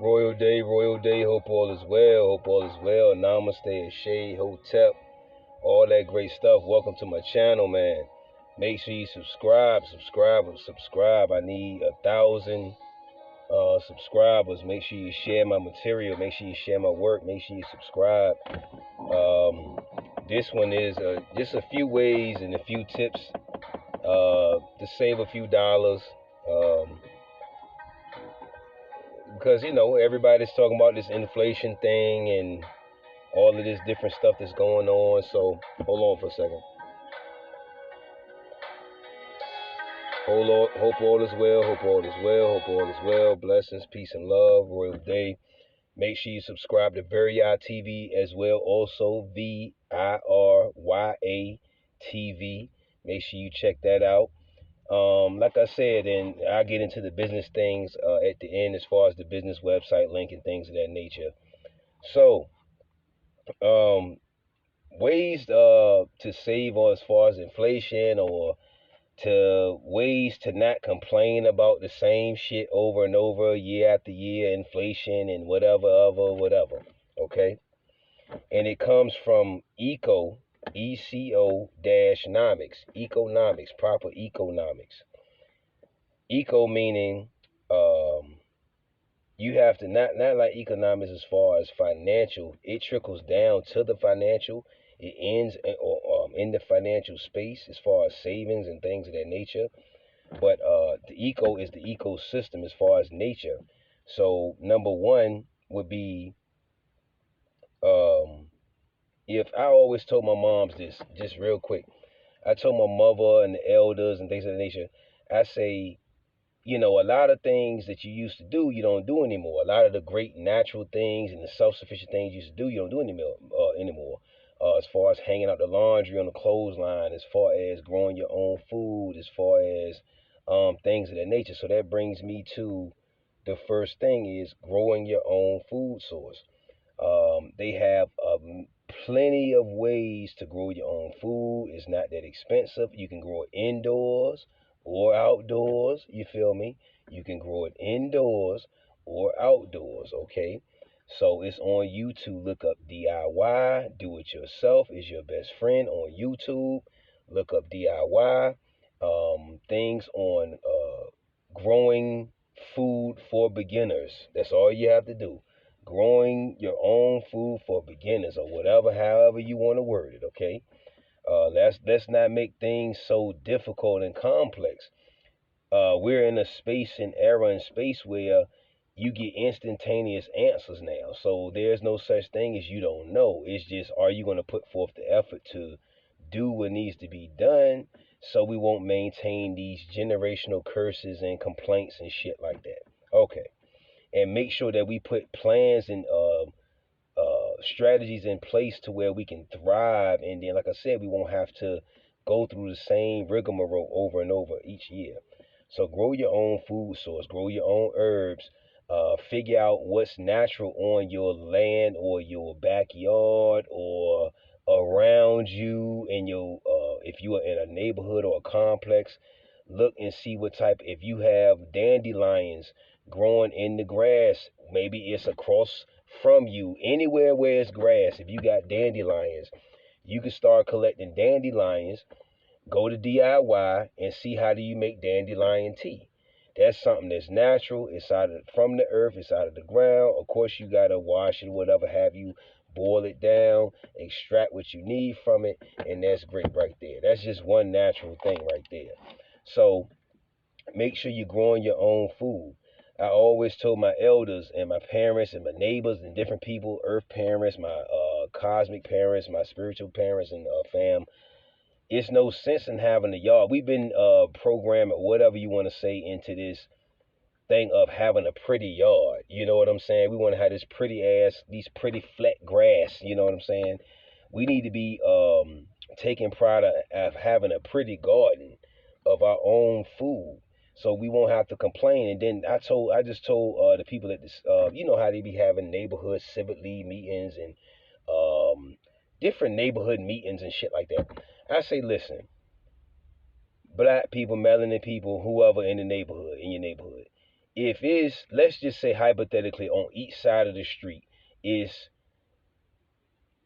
Royal Day. Hope all is well. Hope all is well. Namaste, Ashe, Hotep, all that great stuff. Welcome to my channel, man. Make sure you subscribe. I need 1,000 subscribers. Make sure you share my material. Make sure you share my work. Make sure you subscribe. This one is just a few ways and a few tips to save a few dollars. Because everybody's talking about this inflation thing and all of this different stuff that's going on. So hold on for a second. Hold on. Hope all is well. Hope all is well. Hope all is well. Blessings, peace, and love. Royal Day. Make sure you subscribe to Virya TV as well. Also VIRYA TV. Make sure you check that out. Like I said, and I'll get into the business things at the end as far as the business website link and things of that nature. So, ways to save on as far as inflation, or to ways to not complain about the same shit over and over year after year, inflation and whatever. Okay? And it comes from ECO-nomics, economics, proper economics. Eco meaning you have to not like economics as far as financial. It trickles down to the financial. It ends in the financial space as far as savings and things of that nature. But the eco is the ecosystem as far as nature. So number one would be, if I always told my moms this, just real quick. I told my mother and the elders and things of that nature, I say, a lot of things that you used to do, you don't do anymore. A lot of the great natural things and the self-sufficient things you used to do, you don't do anymore. As far as hanging out the laundry on the clothesline, as far as growing your own food, as far as things of that nature. So that brings me to the first thing is growing your own food source. They have plenty of ways to grow your own food. It's not that expensive. You can grow it indoors or outdoors. You feel me? You can grow it indoors or outdoors. Okay. So it's on YouTube. Look up DIY. Do it yourself is your best friend on YouTube. Look up DIY. Things on growing food for beginners. That's all you have to do. Growing your own food for beginners, or whatever, however you want to word it. Okay. Let's not make things so difficult and complex. We're in a space and era and space where you get instantaneous answers now. So there's no such thing as you don't know. It's just, are you going to put forth the effort to do what needs to be done, so we won't maintain these generational curses and complaints and shit like that. Okay. And make sure that we put plans and strategies in place to where we can thrive. And then, like I said, we won't have to go through the same rigmarole over and over each year. So grow your own food source, grow your own herbs, figure out what's natural on your land or your backyard or around you in your if you are in a neighborhood or a complex. Look and see what type. If you have dandelions growing in the grass, maybe it's across from you, anywhere where it's grass. If you got dandelions, you can start collecting dandelions. Go to DIY and see how do you make dandelion tea. That's something that's natural. It's from the earth. It's out of the ground. Of course, you gotta wash it, whatever have you, boil it down, extract what you need from it, and that's great right there. That's just one natural thing right there. So make sure you're growing your own food. I always told my elders and my parents and my neighbors and different people, earth parents, my cosmic parents, my spiritual parents, and fam, it's no sense in having a yard. We've been programmed, or whatever you want to say, into this thing of having a pretty yard. You know what I'm saying? We want to have this pretty ass, these pretty flat grass. You know what I'm saying? We need to be taking pride of having a pretty garden of our own food, so we won't have to complain. And then I just told the people that this, how they be having neighborhood civic league meetings and different neighborhood meetings and shit like that. I say, listen, black people, melanin people, whoever in the neighborhood, in your neighborhood, if it's, let's just say hypothetically, on each side of the street is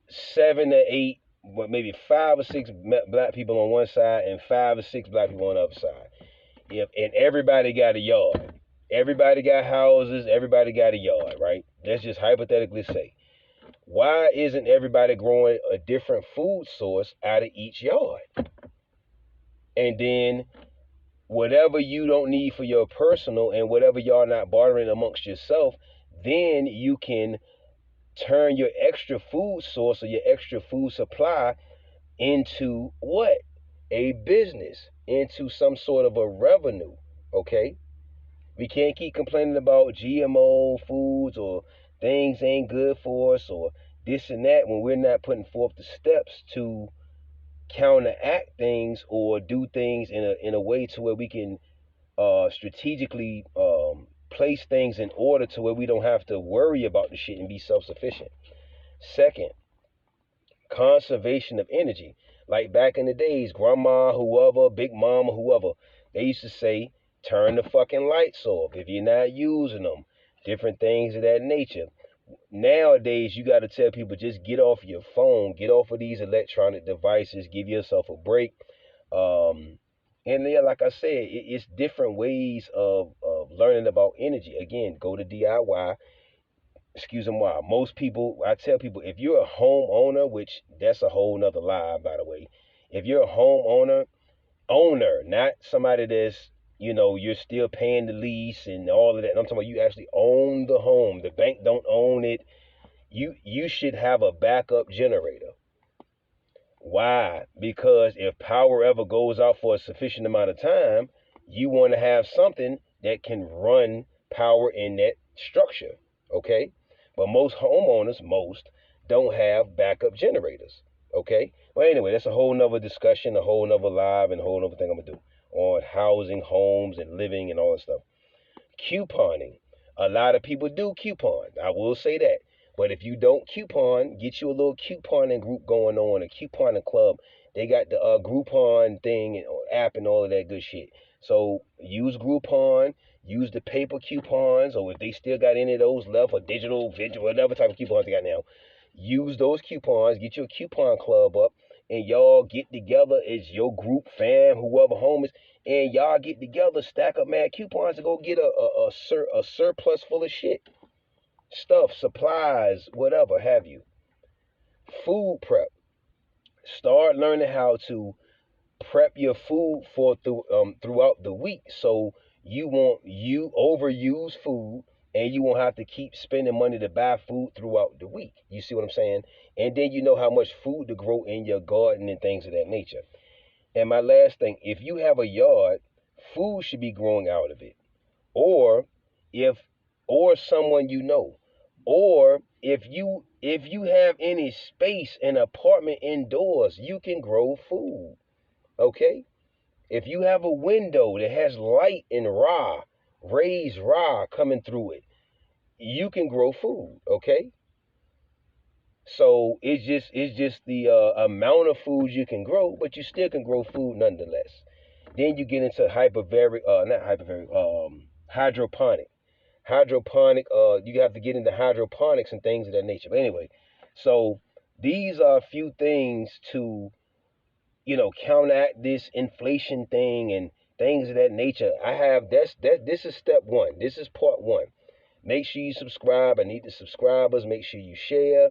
7 to 8, maybe 5 or 6 black people on one side and 5 or 6 black people on the other side. And everybody got a yard, everybody got houses, everybody got a yard, right? Let's just hypothetically say, why isn't everybody growing a different food source out of each yard? And then whatever you don't need for your personal and whatever y'all not bartering amongst yourself, then you can turn your extra food source or your extra food supply into what? A business, into some sort of a revenue, okay? We can't keep complaining about GMO foods or things ain't good for us or this and that when we're not putting forth the steps to counteract things or do things in a way to where we can strategically place things in order to where we don't have to worry about the shit and be self-sufficient. Second, conservation of energy. Like back in the days, grandma, whoever, big mama, whoever, they used to say, turn the fucking lights off if you're not using them. Different things of that nature. Nowadays, you got to tell people, just get off your phone, get off of these electronic devices, give yourself a break. And yeah, like I said, it's different ways of learning about energy. Again, go to DIY. Excuse me, why? Most people, I tell people, if you're a homeowner, which that's a whole nother lie, by the way. If you're a homeowner, not somebody that's, you're still paying the lease and all of that. I'm talking about you actually own the home. The bank don't own it. You should have a backup generator. Why? Because if power ever goes out for a sufficient amount of time, you want to have something that can run power in that structure. Okay? But most homeowners, don't have backup generators. Okay? Well, anyway, that's a whole nother discussion, a whole nother live, and a whole nother thing I'm going to do on housing, homes, and living and all that stuff. Couponing. A lot of people do coupon. I will say that. But if you don't coupon, get you a little couponing group going on, a couponing club. They got the Groupon thing and app and all of that good shit. So use Groupon, use the paper coupons, or if they still got any of those left, or digital, whatever type of coupons they got now, use those coupons, get your coupon club up, and y'all get together as your group, fam, whoever home is, and y'all get together, stack up mad coupons to go get a surplus full of shit. Stuff, supplies, whatever have you. Food prep. Start learning how to prep your food for throughout the week, so you won't overuse food and you won't have to keep spending money to buy food throughout the week. You see what I'm saying? And then you know how much food to grow in your garden and things of that nature. And my last thing, if you have a yard, food should be growing out of it. Or someone or if you have any space, an apartment indoors, you can grow food. Okay? If you have a window that has light and raised raw coming through it, you can grow food. Okay? So it's just the amount of food you can grow, but you still can grow food nonetheless. Then you get into hydroponic. You have to get into hydroponics and things of that nature. But anyway, so these are a few things to, counteract this inflation thing and things of that nature. This is step one. This is part one. Make sure you subscribe. I need the subscribers. Make sure you share.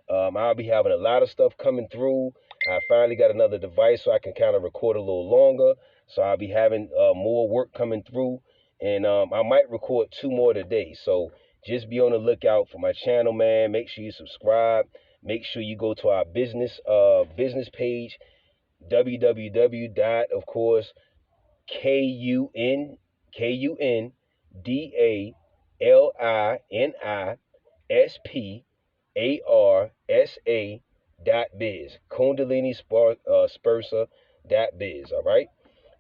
I'll be having a lot of stuff coming through. I finally got another device so I can kind of record a little longer. So I'll be having more work coming through. And I might record 2 more today. So just be on the lookout for my channel, man. Make sure you subscribe. Make sure you go to our business page, www. Of course, KundaliniSparsa.biz. KundaliniSparsa.biz. All right.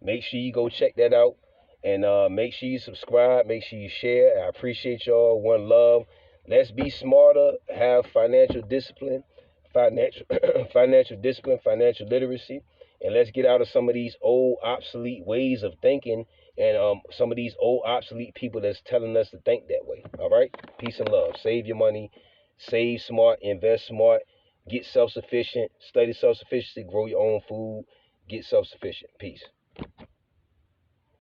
Make sure you go check that out. And make sure you subscribe. Make sure you share. I appreciate y'all. One love. Let's be smarter. Have financial discipline, financial discipline, financial literacy, And let's get out of some of these old obsolete ways of thinking, and some of these old obsolete people that's telling us to think that way. All right, peace and love. Save your money, save smart, invest smart, get self-sufficient, study self-sufficiency, grow your own food, get self-sufficient. Peace.